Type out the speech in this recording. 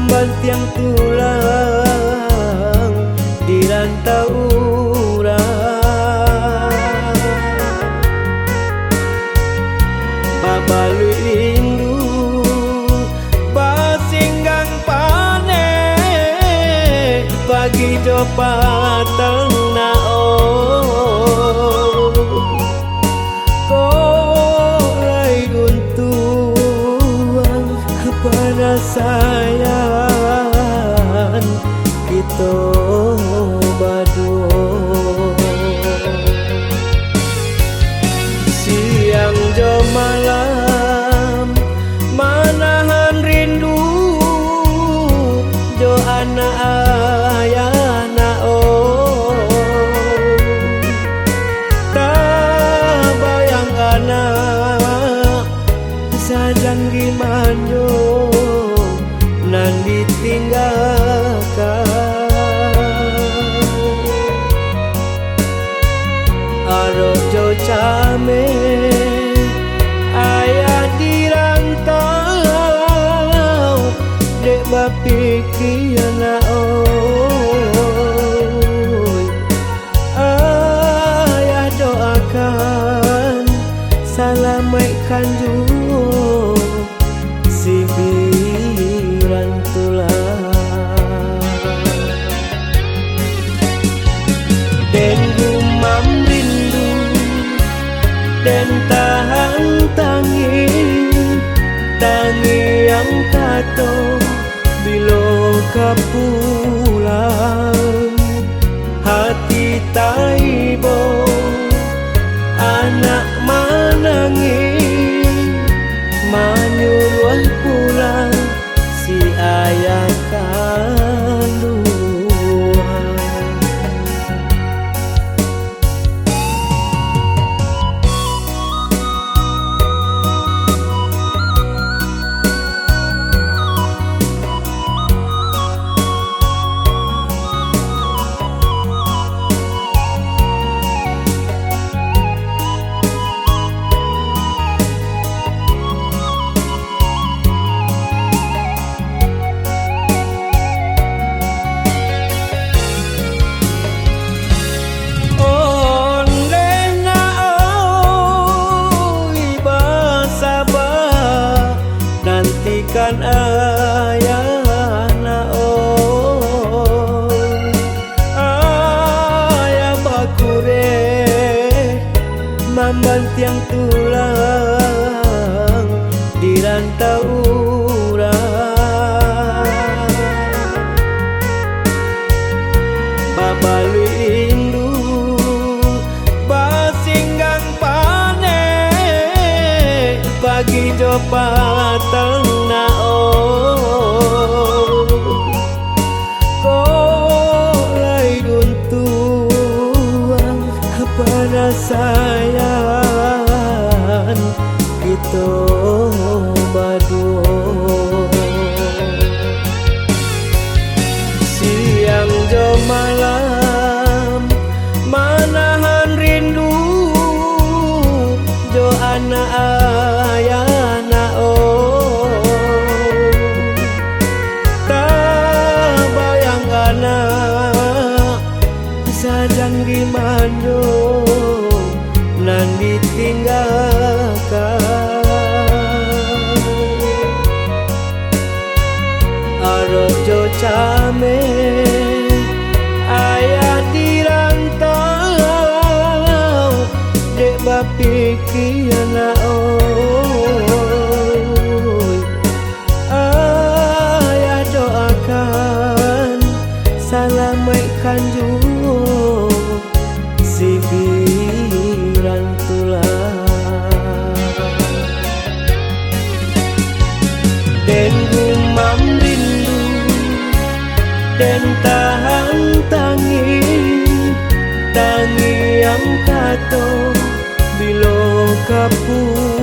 Mambantiang tulang di rantau urang, babalui rindu basinggang pane pagi jo pateng naon kolai guntuang kepada sayang kita berdua. Siang jo malam manahan rindu jo anak ayah naon tak bayang anak sajang gimana nan ditinggalkan. Aro jo came ayah di rantau dek bapikir naon ayah doakan salamaikan juga si biran tulang den gumam rindu den tahan tangi yang kato bilo kapulang hati taibo anak manangis manyuruh pulang si ayah kandungan. Kan ayah naon ayah bakure mambantiang tulang di rantau urang, babalui rindu basinggang pane pagi jo pateng naon kolai guntuang kepada sayang kita berdua. Siang jo malam manahan rindu jo anak ayah naon sajang gimana nan ditinggalkan. Aro jo came ayah di rantau dek bapikir naon ayah doakan salamaikan juga si biran tulang den gumam rindu den tahan tangi yang kato bilo kapur